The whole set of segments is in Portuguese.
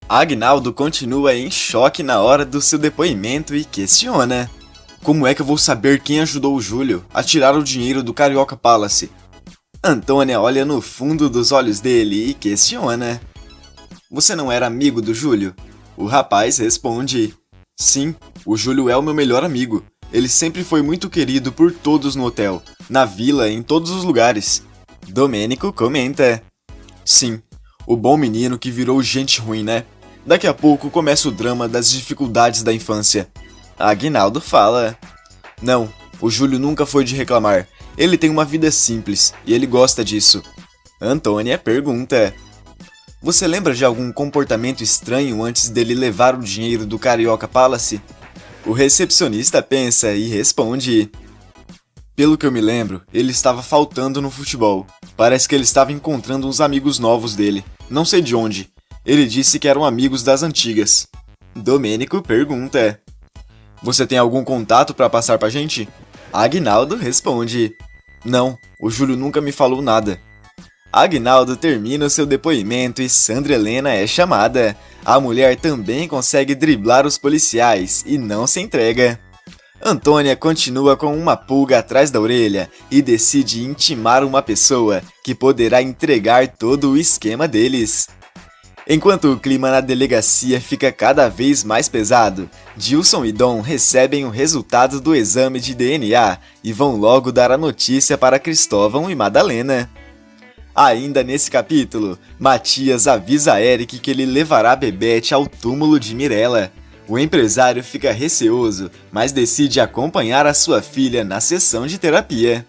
Agnaldo continua em choque na hora do seu depoimento e questiona: como é que eu vou saber quem ajudou o Júlio a tirar o dinheiro do Carioca Palace? Antônia olha no fundo dos olhos dele e questiona: você não era amigo do Júlio? O rapaz responde: sim, o Júlio é o meu melhor amigo. Ele sempre foi muito querido por todos no hotel, na vila, em todos os lugares. Domênico comenta: sim, o bom menino que virou gente ruim, né? Daqui a pouco começa o drama das dificuldades da infância. Agnaldo fala: não, o Júlio nunca foi de reclamar. Ele tem uma vida simples e ele gosta disso. Antônia pergunta: você lembra de algum comportamento estranho antes dele levar o dinheiro do Carioca Palace? O recepcionista pensa e responde: pelo que eu me lembro, ele estava faltando no futebol. Parece que ele estava encontrando uns amigos novos dele. Não sei de onde. Ele disse que eram amigos das antigas. Domênico pergunta: você tem algum contato para passar pra gente? Agnaldo responde: não, o Júlio nunca me falou nada. Agnaldo termina o seu depoimento e Sandra Helena é chamada. A mulher também consegue driblar os policiais e não se entrega. Antônia continua com uma pulga atrás da orelha e decide intimar uma pessoa que poderá entregar todo o esquema deles. Enquanto o clima na delegacia fica cada vez mais pesado, Dilson e Dom recebem o resultado do exame de DNA e vão logo dar a notícia para Cristóvão e Madalena. Ainda nesse capítulo, Matias avisa a Eric que ele levará Bebete ao túmulo de Mirella. O empresário fica receoso, mas decide acompanhar a sua filha na sessão de terapia.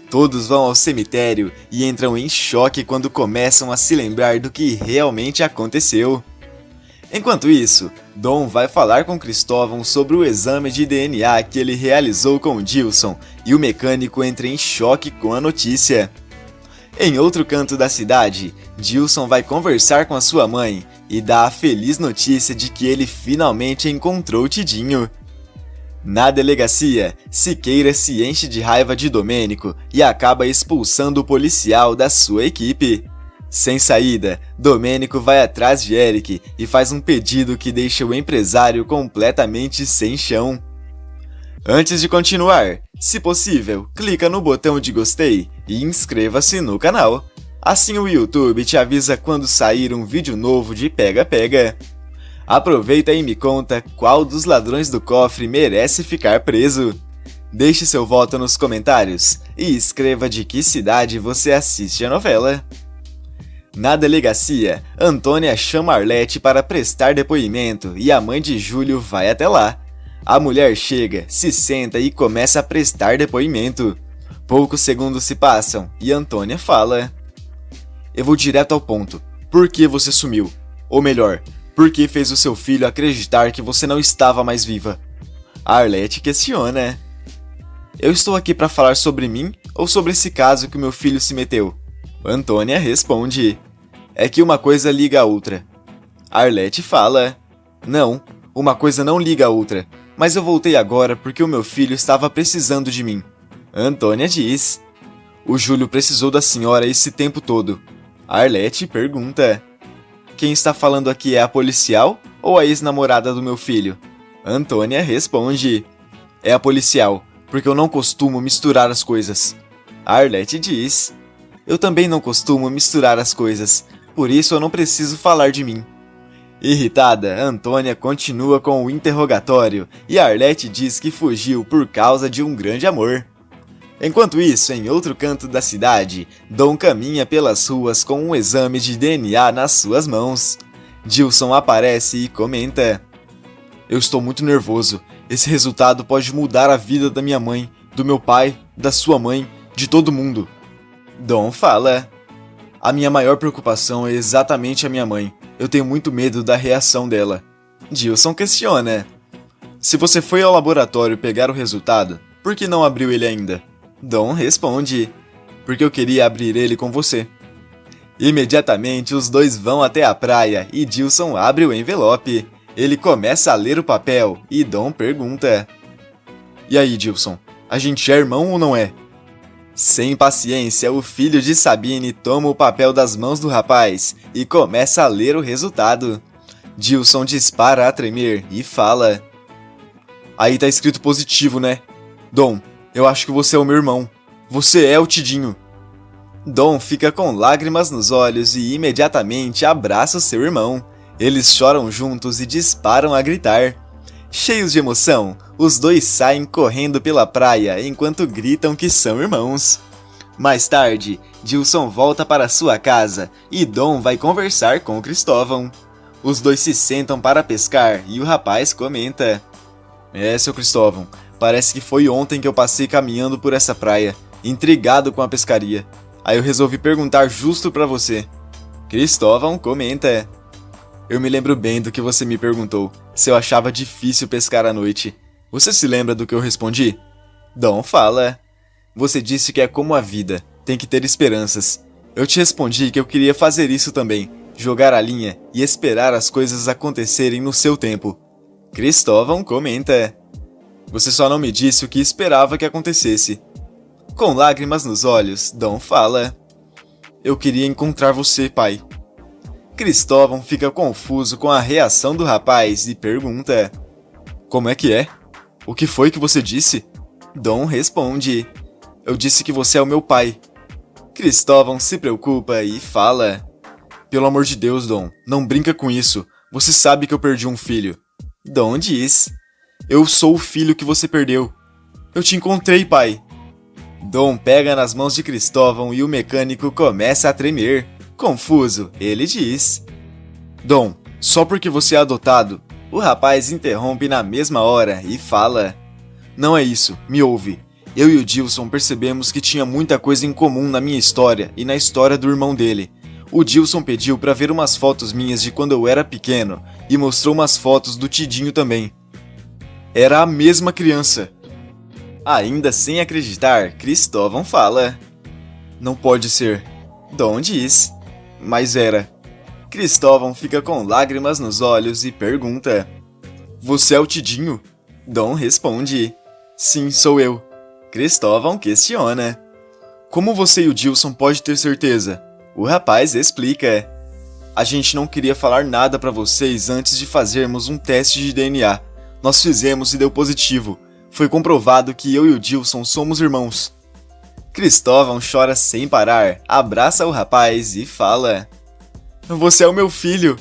Todos vão ao cemitério e entram em choque quando começam a se lembrar do que realmente aconteceu. Enquanto isso, Dom vai falar com Cristóvão sobre o exame de DNA que ele realizou com Dilson e o mecânico entra em choque com a notícia. Em outro canto da cidade, Dilson vai conversar com a sua mãe e dá a feliz notícia de que ele finalmente encontrou Tidinho. Na delegacia, Siqueira se enche de raiva de Domênico e acaba expulsando o policial da sua equipe. Sem saída, Domênico vai atrás de Eric e faz um pedido que deixa o empresário completamente sem chão. Antes de continuar, se possível, clica no botão de gostei e inscreva-se no canal. Assim o YouTube te avisa quando sair um vídeo novo de Pega Pega. Aproveita e me conta qual dos ladrões do cofre merece ficar preso. Deixe seu voto nos comentários e escreva de que cidade você assiste a novela. Na delegacia, Antônia chama Arlete para prestar depoimento e a mãe de Júlio vai até lá. A mulher chega, se senta e começa a prestar depoimento. Poucos segundos se passam e Antônia fala: eu vou direto ao ponto. Por que você sumiu? Ou melhor, por que fez o seu filho acreditar que você não estava mais viva? A Arlete questiona: eu estou aqui para falar sobre mim ou sobre esse caso que o meu filho se meteu? Antônia responde: é que uma coisa liga a outra. A Arlete fala: não, uma coisa não liga a outra, mas eu voltei agora porque o meu filho estava precisando de mim. Antônia diz: o Júlio precisou da senhora esse tempo todo. A Arlete pergunta: quem está falando aqui é a policial ou a ex-namorada do meu filho? Antônia responde: é a policial, porque eu não costumo misturar as coisas. A Arlete diz: eu também não costumo misturar as coisas, por isso eu não preciso falar de mim. Irritada, Antônia continua com o interrogatório e a Arlete diz que fugiu por causa de um grande amor. Enquanto isso, em outro canto da cidade, Dom caminha pelas ruas com um exame de DNA nas suas mãos. Dilson aparece e comenta: eu estou muito nervoso. Esse resultado pode mudar a vida da minha mãe, do meu pai, da sua mãe, de todo mundo. Dom fala: a minha maior preocupação é exatamente a minha mãe. Eu tenho muito medo da reação dela. Dilson questiona: se você foi ao laboratório pegar o resultado, por que não abriu ele ainda? Dom responde: porque eu queria abrir ele com você. Imediatamente os dois vão até a praia e Dilson abre o envelope. Ele começa a ler o papel e Dom pergunta: e aí, Dilson, a gente é irmão ou não é? Sem paciência, o filho de Sabine toma o papel das mãos do rapaz e começa a ler o resultado. Dilson dispara a tremer e fala: Aí tá escrito positivo, né? Dom, eu acho que você é o meu irmão. Você é o Tidinho. Dom fica com lágrimas nos olhos e imediatamente abraça o seu irmão. Eles choram juntos e disparam a gritar. Cheios de emoção, os dois saem correndo pela praia enquanto gritam que são irmãos. Mais tarde, Dilson volta para sua casa e Dom vai conversar com Cristóvão. Os dois se sentam para pescar e o rapaz comenta: seu Cristóvão, parece que foi ontem que eu passei caminhando por essa praia, intrigado com a pescaria. Aí eu resolvi perguntar justo pra você. Cristóvão comenta: Eu me lembro bem do que você me perguntou, se eu achava difícil pescar à noite. Você se lembra do que eu respondi? Dom fala: Você disse que é como a vida, tem que ter esperanças. Eu te respondi que eu queria fazer isso também, jogar a linha e esperar as coisas acontecerem no seu tempo. Cristóvão comenta: Você só não me disse o que esperava que acontecesse. Com lágrimas nos olhos, Dom fala: Eu queria encontrar você, pai. Cristóvão fica confuso com a reação do rapaz e pergunta: Como é que é? O que foi que você disse? Dom responde: Eu disse que você é o meu pai. Cristóvão se preocupa e fala: Pelo amor de Deus, Dom, não brinca com isso. Você sabe que eu perdi um filho. Dom diz: Eu sou o filho que você perdeu. Eu te encontrei, pai. Dom pega nas mãos de Cristóvão e o mecânico começa a tremer. Confuso, ele diz: Dom, só porque você é adotado. O rapaz interrompe na mesma hora e fala: Não é isso, me ouve. Eu e o Dilson percebemos que tinha muita coisa em comum na minha história e na história do irmão dele. O Dilson pediu pra ver umas fotos minhas de quando eu era pequeno e mostrou umas fotos do Tidinho também. Era a mesma criança. Ainda sem acreditar, Cristóvão fala: Não pode ser. Dom diz: Mas era. Cristóvão fica com lágrimas nos olhos e pergunta: Você é o Tidinho? Dom responde: Sim, sou eu. Cristóvão questiona: Como você e o Dilson podem ter certeza? O rapaz explica: A gente não queria falar nada pra vocês antes de fazermos um teste de DNA. Nós fizemos e deu positivo. Foi comprovado que eu e o Dilson somos irmãos. Cristóvão chora sem parar, abraça o rapaz e fala: Você é o meu filho.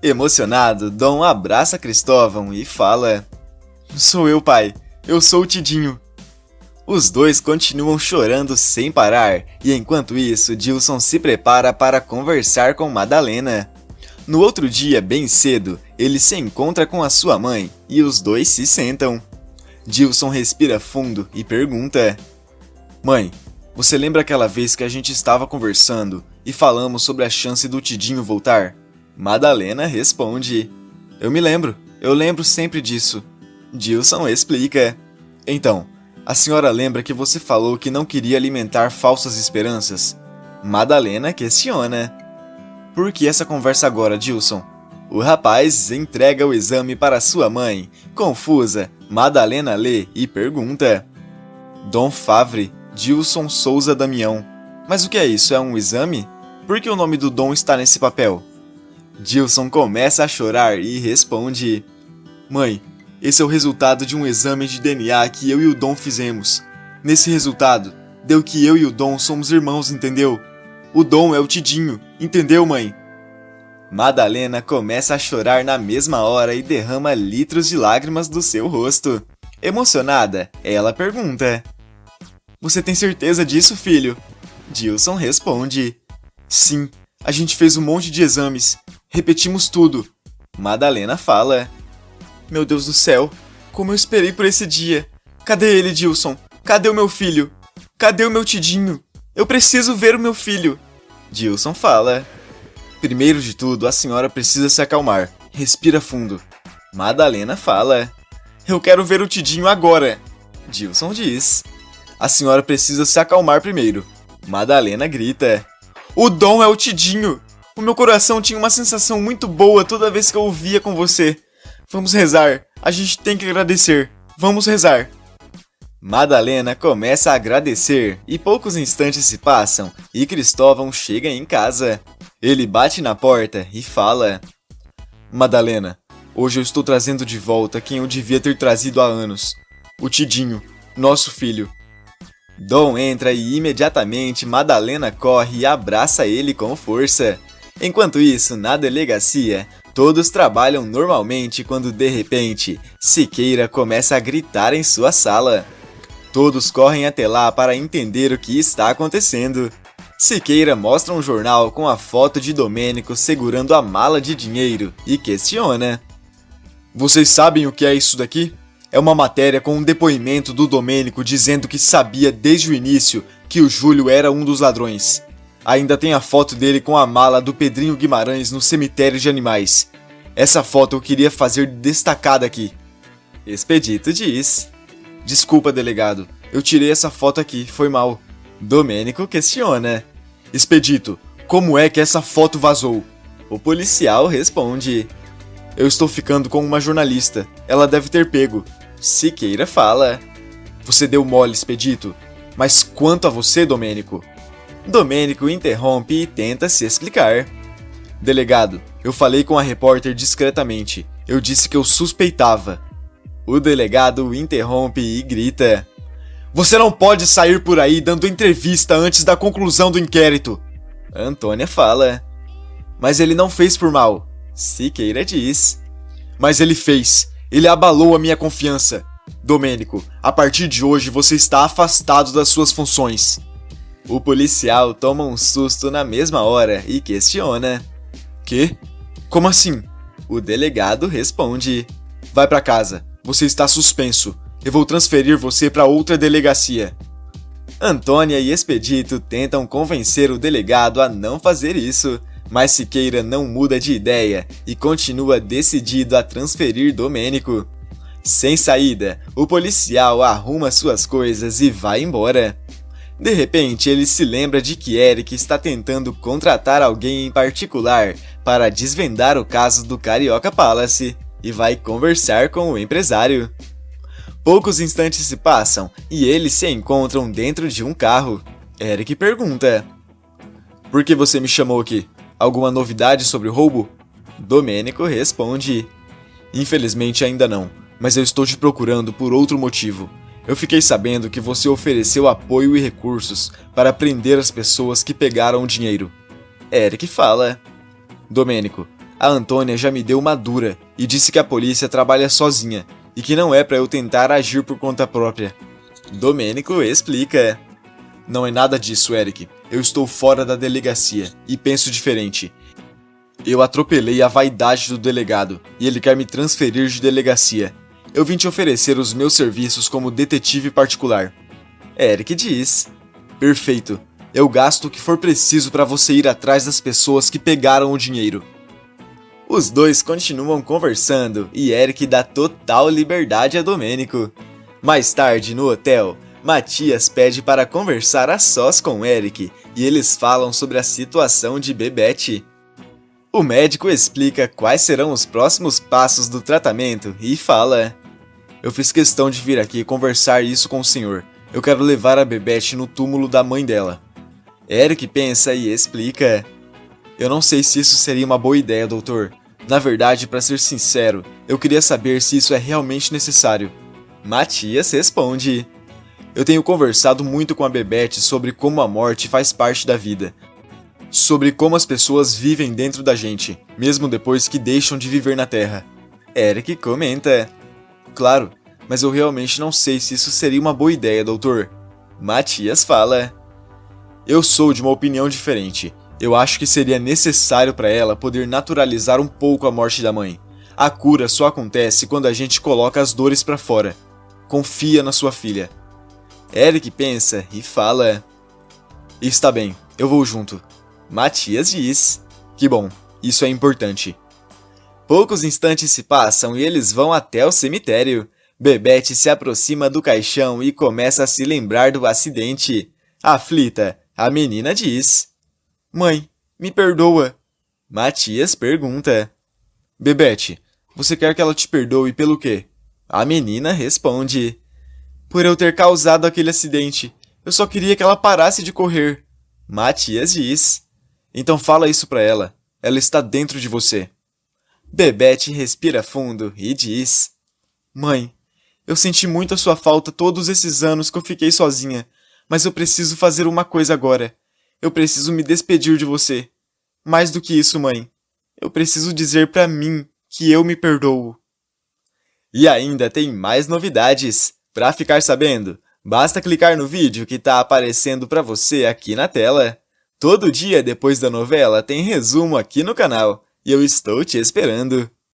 Emocionado, Dom abraça Cristóvão e fala: Sou eu, pai. Eu sou o Tidinho. Os dois continuam chorando sem parar, e enquanto isso, Dilson se prepara para conversar com Madalena. No outro dia, bem cedo, ele se encontra com a sua mãe, e os dois se sentam. Dilson respira fundo e pergunta: Mãe, você lembra aquela vez que a gente estava conversando e falamos sobre a chance do Tidinho voltar? Madalena responde: Eu me lembro, eu lembro sempre disso. Dilson explica: Então, a senhora lembra que você falou que não queria alimentar falsas esperanças? Madalena questiona: Por que essa conversa agora, Dilson? O rapaz entrega o exame para sua mãe. Confusa, Madalena lê e pergunta: Dom Favre, Dilson Souza Damião. Mas o que é isso? É um exame? Por que o nome do Dom está nesse papel? Dilson começa a chorar e responde: Mãe, esse é o resultado de um exame de DNA que eu e o Dom fizemos. Nesse resultado, deu que eu e o Dom somos irmãos, entendeu? O Dom é o Tidinho, entendeu, mãe? Madalena começa a chorar na mesma hora e derrama litros de lágrimas do seu rosto. Emocionada, ela pergunta: Você tem certeza disso, filho? Dilson responde: Sim, a gente fez um monte de exames. Repetimos tudo. Madalena fala: Meu Deus do céu, como eu esperei por esse dia. Cadê ele, Dilson? Cadê o meu filho? Cadê o meu Tidinho? Eu preciso ver o meu filho. Dilson fala: Primeiro de tudo, a senhora precisa se acalmar. Respira fundo. Madalena fala: Eu quero ver o Tidinho agora. Dilson diz: A senhora precisa se acalmar primeiro. Madalena grita: O Dom é o Tidinho. O meu coração tinha uma sensação muito boa toda vez que eu ouvia com você. Vamos rezar. A gente tem que agradecer. Vamos rezar. Madalena começa a agradecer e poucos instantes se passam e Cristóvão chega em casa. Ele bate na porta e fala: Madalena, hoje eu estou trazendo de volta quem eu devia ter trazido há anos. O Tidinho, nosso filho. Dom entra e imediatamente Madalena corre e abraça ele com força. Enquanto isso, na delegacia, todos trabalham normalmente quando de repente Siqueira começa a gritar em sua sala. Todos correm até lá para entender o que está acontecendo. Siqueira mostra um jornal com a foto de Domênico segurando a mala de dinheiro e questiona: Vocês sabem o que é isso daqui? É uma matéria com um depoimento do Domênico dizendo que sabia desde o início que o Júlio era um dos ladrões. Ainda tem a foto dele com a mala do Pedrinho Guimarães no cemitério de animais. Essa foto eu queria fazer destacada aqui. Expedito diz: Desculpa, delegado, eu tirei essa foto aqui, foi mal. Domênico questiona: Expedito, como é que essa foto vazou? O policial responde: Eu estou ficando com uma jornalista, ela deve ter pego. Siqueira fala: Você deu mole, Expedito. Mas quanto a você, Domênico? Domênico interrompe e tenta se explicar. Delegado, eu falei com a repórter discretamente. Eu disse que eu suspeitava. O delegado o interrompe e grita: Você não pode sair por aí dando entrevista antes da conclusão do inquérito. Antônia fala: Mas ele não fez por mal. Siqueira diz: Mas ele fez. Ele abalou a minha confiança. Domênico, a partir de hoje você está afastado das suas funções. O policial toma um susto na mesma hora e questiona: Quê? Como assim? O delegado responde: Vai pra casa. Você está suspenso. Eu vou transferir você para outra delegacia. Antônia e Expedito tentam convencer o delegado a não fazer isso, mas Siqueira não muda de ideia e continua decidido a transferir Domênico. Sem saída, o policial arruma suas coisas e vai embora. De repente, ele se lembra de que Eric está tentando contratar alguém em particular para desvendar o caso do Carioca Palace e vai conversar com o empresário. Poucos instantes se passam e eles se encontram dentro de um carro. Eric pergunta: Por que você me chamou aqui? Alguma novidade sobre o roubo? Domênico responde: Infelizmente ainda não, mas eu estou te procurando por outro motivo. Eu fiquei sabendo que você ofereceu apoio e recursos para prender as pessoas que pegaram o dinheiro. Eric fala: Domênico, a Antônia já me deu uma dura e disse que a polícia trabalha sozinha e que não é para eu tentar agir por conta própria. Domênico explica: Não é nada disso, Eric. Eu estou fora da delegacia e penso diferente. Eu atropelei a vaidade do delegado e ele quer me transferir de delegacia. Eu vim te oferecer os meus serviços como detetive particular. Eric diz: Perfeito. Eu gasto o que for preciso para você ir atrás das pessoas que pegaram o dinheiro. Os dois continuam conversando e Eric dá total liberdade a Domênico. Mais tarde, no hotel, Matias pede para conversar a sós com Eric e eles falam sobre a situação de Bebete. O médico explica quais serão os próximos passos do tratamento e fala: Eu fiz questão de vir aqui conversar isso com o senhor. Eu quero levar a Bebete no túmulo da mãe dela. Eric pensa e explica: Eu não sei se isso seria uma boa ideia, doutor. Na verdade, para ser sincero, eu queria saber se isso é realmente necessário. Matias responde: Eu tenho conversado muito com a Bebete sobre como a morte faz parte da vida. Sobre como as pessoas vivem dentro da gente, mesmo depois que deixam de viver na Terra. Eric comenta: Claro, mas eu realmente não sei se isso seria uma boa ideia, doutor. Matias fala: Eu sou de uma opinião diferente. Eu acho que seria necessário para ela poder naturalizar um pouco a morte da mãe. A cura só acontece quando a gente coloca as dores para fora. Confia na sua filha. Eric pensa e fala: Está bem, eu vou junto. Matias diz: Que bom, isso é importante. Poucos instantes se passam e eles vão até o cemitério. Bebete se aproxima do caixão e começa a se lembrar do acidente. Aflita, a menina diz: Mãe, me perdoa. Matias pergunta: Bebete, você quer que ela te perdoe pelo quê? A menina responde: Por eu ter causado aquele acidente. Eu só queria que ela parasse de correr. Matias diz: Então fala isso pra ela. Ela está dentro de você. Bebete respira fundo e diz: Mãe, eu senti muito a sua falta todos esses anos que eu fiquei sozinha, mas eu preciso fazer uma coisa agora. Eu preciso me despedir de você. Mais do que isso, mãe, eu preciso dizer pra mim que eu me perdoo. E ainda tem mais novidades. Para ficar sabendo, basta clicar no vídeo que tá aparecendo pra você aqui na tela. Todo dia depois da novela tem resumo aqui no canal, e eu estou te esperando.